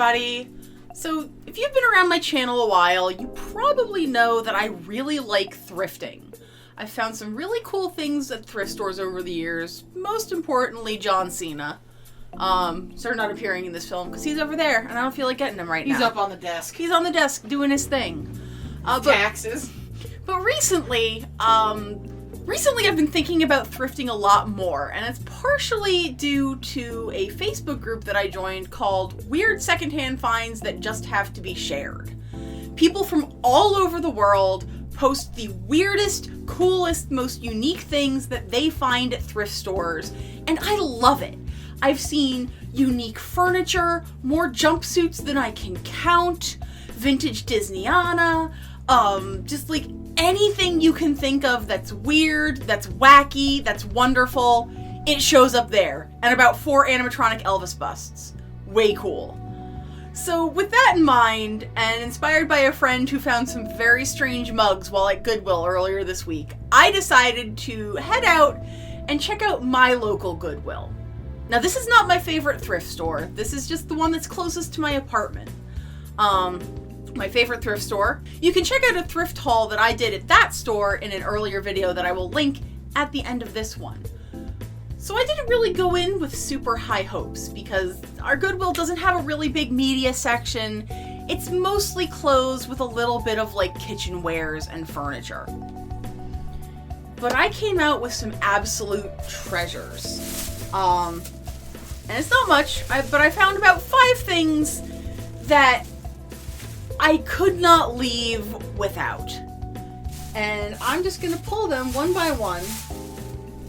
everybody! So, if you've been around my channel a while, you probably know that I really like thrifting. I've found some really cool things at thrift stores over the years, most importantly John Cena. Sir not appearing in this film because he's over there and I don't feel like getting him right now. He's up on the desk. He's on the desk doing his thing. Taxes. But recently I've been thinking about thrifting a lot more, and it's partially due to a Facebook group that I joined called Weird Secondhand Finds That Just Have to Be Shared. People from all over the world post the weirdest, coolest, most unique things that they find at thrift stores, and I love it. I've seen unique furniture, more jumpsuits than I can count, vintage Disneyana, just like anything you can think of that's weird, that's wacky, that's wonderful, it shows up there. And about 4 animatronic Elvis busts. Way cool. So with that in mind, and inspired by a friend who found some very strange mugs while at Goodwill earlier this week, I decided to head out and check out my local Goodwill. Now this is not my favorite thrift store, this is just the one that's closest to my apartment. My favorite thrift store. You can check out a thrift haul that I did at that store in an earlier video that I will link at the end of this one. So I didn't really go in with super high hopes because our Goodwill doesn't have a really big media section. It's mostly clothes with a little bit of like kitchen wares and furniture. But I came out with some absolute treasures. And it's not much, but I found about 5 things that I could not leave without. And I'm just gonna pull them one by one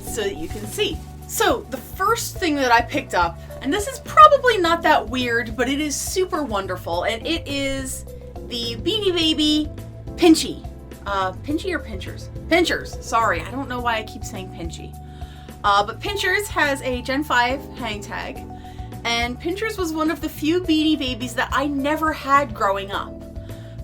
so that you can see. So the first thing that I picked up, and this is probably not that weird, but it is super wonderful, and it is the Beanie Baby Pinchy. Pinchy or Pinchers? Pinchers, sorry, I don't know why I keep saying Pinchy. But Pinchers has a Gen 5 hang tag, and Pinchers was one of the few Beanie Babies that I never had growing up.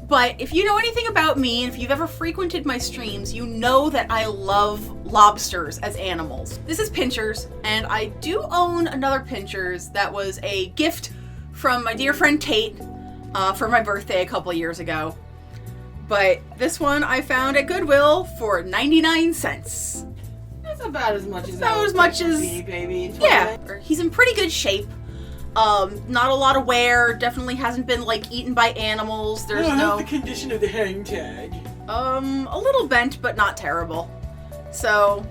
But if you know anything about me, and if you've ever frequented my streams, you know that I love lobsters as animals. This is Pinchers, and I do own another Pinchers that was a gift from my dear friend Tate for my birthday a couple years ago. But this one I found at Goodwill for 99 cents. That's about as much as about as much as Beanie Baby. Yeah, he's in pretty good shape. Not a lot of wear, definitely hasn't been like eaten by animals. There's no the condition of the hang tag. A little bent, but not terrible. So,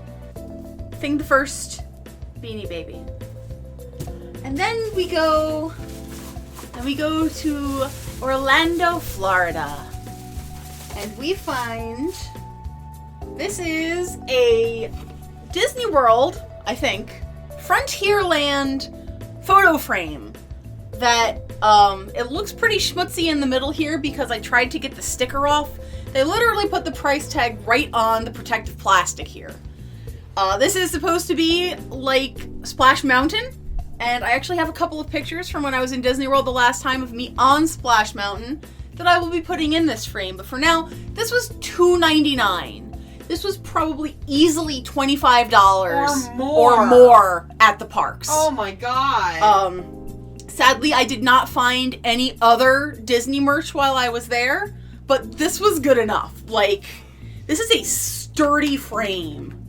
thing the first, Beanie Baby. And then we go to Orlando, Florida. And we find, this is a Disney World, I think, Frontierland photo frame that it looks pretty schmutzy in the middle here because I tried to get the sticker off. They literally put the price tag right on the protective plastic here. This is supposed to be like Splash Mountain, and I actually have a couple of pictures from when I was in Disney World the last time of me on Splash Mountain that I will be putting in this frame. But for now, this was $2.99. This was probably easily $25 or more at the parks. Oh my god. Sadly, I did not find any other Disney merch while I was there, but this was good enough. Like, this is a sturdy frame,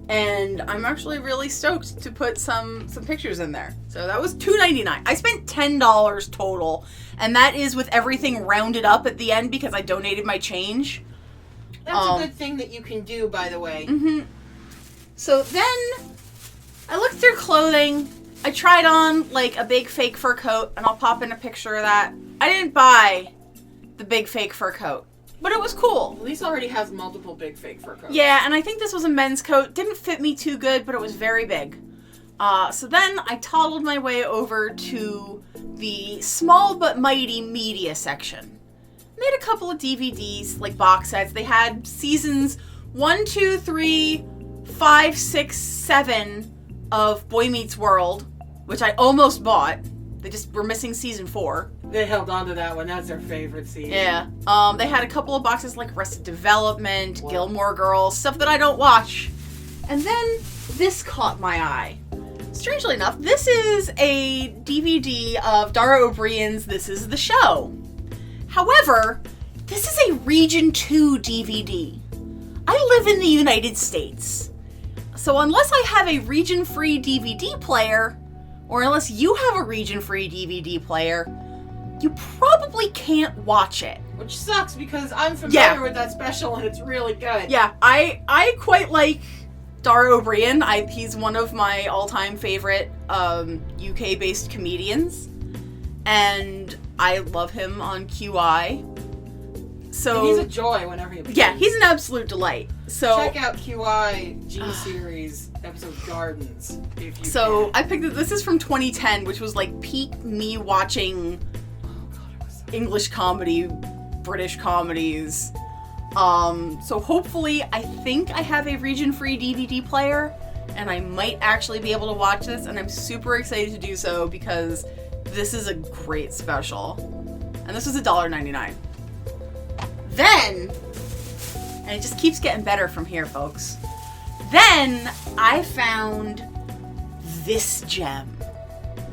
and I'm actually really stoked to put some pictures in there. So that was $2.99. I spent $10 total, and that is with everything rounded up at the end because I donated my change. That's a good thing that you can do, by the way. Mm-hmm. So then, I looked through clothing. I tried on, like, a big fake fur coat, and I'll pop in a picture of that. I didn't buy the big fake fur coat, but it was cool. Elyse already has multiple big fake fur coats. Yeah, and I think this was a men's coat. Didn't fit me too good, but it was very big. So then, I toddled my way over to the small but mighty media section. They had a couple of DVDs, like box sets. They had seasons 1, 2, 3, 5, 6, 7 of Boy Meets World, which I almost bought. They just were missing season 4. They held on to that one. That's their favorite season. Yeah. They had a couple of boxes like Arrested Development, Gilmore Girls, stuff that I don't watch. And then this caught my eye. strangely enough, this is a DVD of Dara O'Brien's This Is the Show. However, this is a Region 2 DVD. I live in the United States. So unless I have a region-free DVD player, or unless you have a region-free DVD player, you probably can't watch it. Which sucks because I'm familiar with that special and it's really good. Yeah, I quite like Dara O'Brien. He's one of my all-time favorite UK-based comedians. And I love him on QI. So and he's a joy whenever he appears. Yeah, he's an absolute delight. So check out QI G-Series episode Gardens if you So can. I picked this is from 2010, which was like peak me watching English comedy, British comedies. So hopefully, I think I have a region-free DVD player, and I might actually be able to watch this, and I'm super excited to do so because this is a great special. And this was $1.99. Then, and it just keeps getting better from here, folks. Then I found this gem.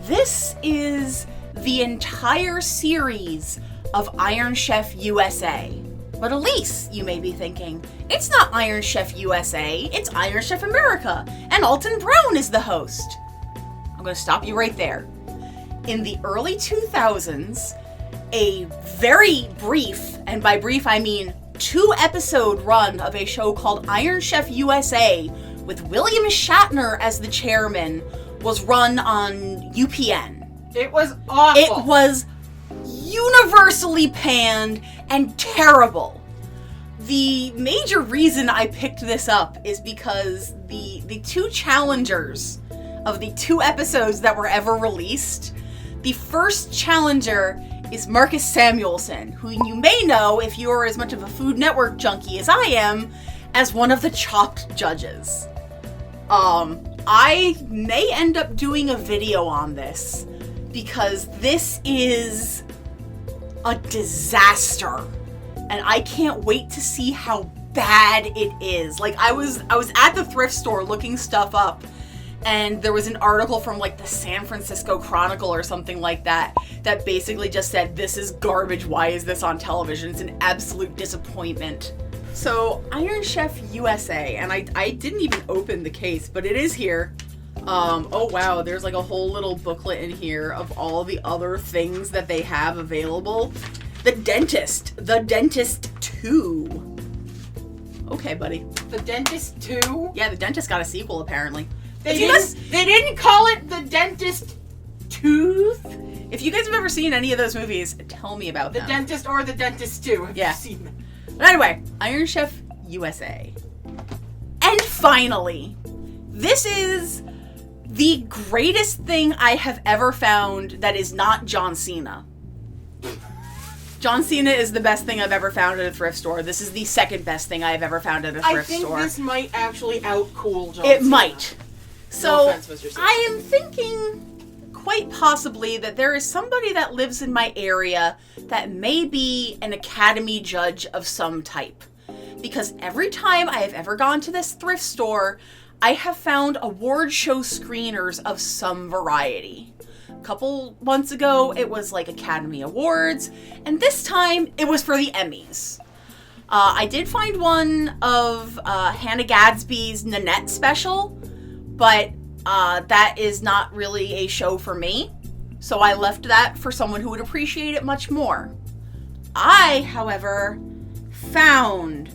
This is the entire series of Iron Chef USA. But Elyse, you may be thinking, it's not Iron Chef USA, it's Iron Chef America, and Alton Brown is the host. I'm going to stop you right there. In the early 2000s, a very brief, and by brief I mean 2-episode run of a show called Iron Chef USA with William Shatner as the chairman was run on UPN. It was awful. It was universally panned and terrible. The major reason I picked this up is because the two challengers of the 2 episodes that were ever released, the first challenger is Marcus Samuelsson, who you may know, if you're as much of a Food Network junkie as I am, as one of the Chopped judges. I may end up doing a video on this, because this is a disaster. And I can't wait to see how bad it is. Like, I was at the thrift store looking stuff up, and there was an article from like the San Francisco Chronicle or something like that that basically just said, this is garbage, why is this on television? It's an absolute disappointment. So, Iron Chef USA, and I didn't even open the case, but it is here. Oh wow, there's like a whole little booklet in here of all the other things that they have available. The Dentist 2. Okay, buddy. The Dentist 2? Yeah, The Dentist got a sequel apparently. They didn't call it The Dentist Tooth? If you guys have ever seen any of those movies, tell me about The them. Dentist or The Dentist 2. Have you seen them? But anyway, Iron Chef USA. And finally, this is the greatest thing I have ever found that is not John Cena. John Cena is the best thing I've ever found at a thrift store. This is the second best thing I've ever found at a thrift store. I think this might actually outcool John It Cena. might. So, No offense, Mr. Cena. I am thinking quite possibly that there is somebody that lives in my area that may be an Academy judge of some type. Because every time I have ever gone to this thrift store, I have found award show screeners of some variety. A couple months ago, it was like Academy Awards, and this time it was for the Emmys. I did find one of Hannah Gadsby's Nanette special, but that is not really a show for me, so I left that for someone who would appreciate it much more. I, however, found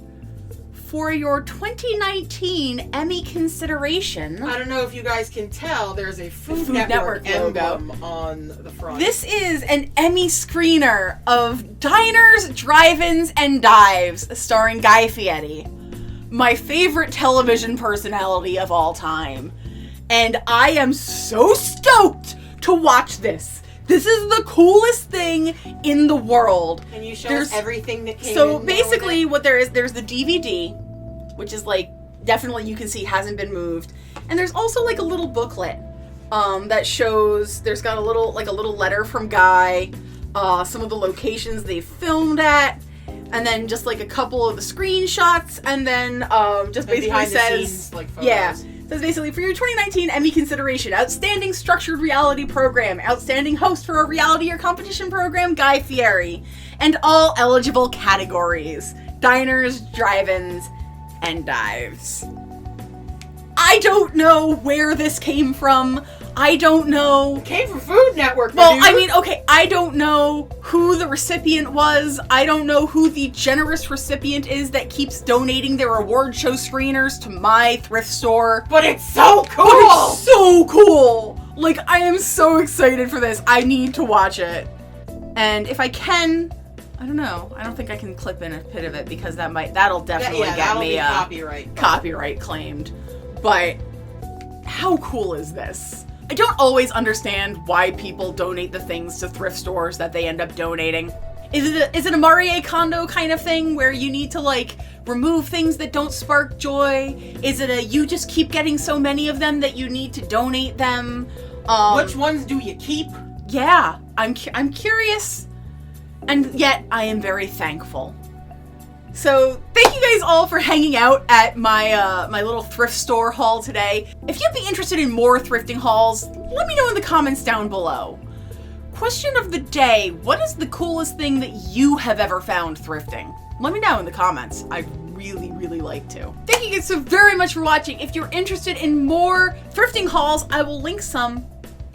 for your 2019 Emmy consideration. I don't know if you guys can tell, there's a Food Network logo emblem on the front. This is an Emmy screener of Diners, Drive-Ins, and Dives, starring Guy Fieri, my favorite television personality of all time. And I am so stoked to watch this. This is the coolest thing in the world. Can you show us everything that came So in basically what there's the DVD, which is like, definitely you can see hasn't been moved. And there's also like a little booklet that shows, there's got a little letter from Guy, some of the locations they filmed at, and then just like a couple of the screenshots, and then just basically behind the says, scenes, like, photos. yeah, So it's basically for your 2019 Emmy consideration, Outstanding Structured Reality Program, Outstanding Host for a Reality or Competition Program, Guy Fieri, and all eligible categories: diners, drive-ins, and dives. I don't know where this came from. I don't know. Came from Food Network. Well, dude. I mean, okay, I don't know who the recipient was. I don't know who the generous recipient is that keeps donating their award show screeners to my thrift store. But it's so cool! But it's so cool! Like, I am so excited for this. I need to watch it. And if I can, I don't know. I don't think I can clip in a bit of it because that'll definitely get me copyright claimed. But how cool is this? I don't always understand why people donate the things to thrift stores that they end up donating. Is it a Marie Kondo kind of thing where you need to, like, remove things that don't spark joy? Is it you just keep getting so many of them that you need to donate them? Which ones do you keep? Yeah, I'm curious, and yet I am very thankful. So thank you guys all for hanging out at my my little thrift store haul today. If you'd be interested in more thrifting hauls, let me know in the comments down below. Question of the day: what is the coolest thing that you have ever found thrifting? Let me know in the comments. I'd really like to. Thank you guys so very much for watching. If you're interested in more thrifting hauls, I will link some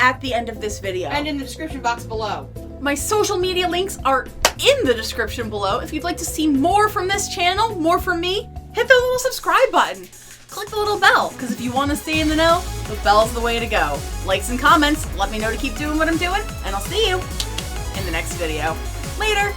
at the end of this video. And in the description box below. My social media links are in the description below. If you'd like to see more from this channel, more from me, hit the little subscribe button. Click the little bell, because if you want to stay in the know, the bell's the way to go. Likes and comments, let me know to keep doing what I'm doing, and I'll see you in the next video. Later!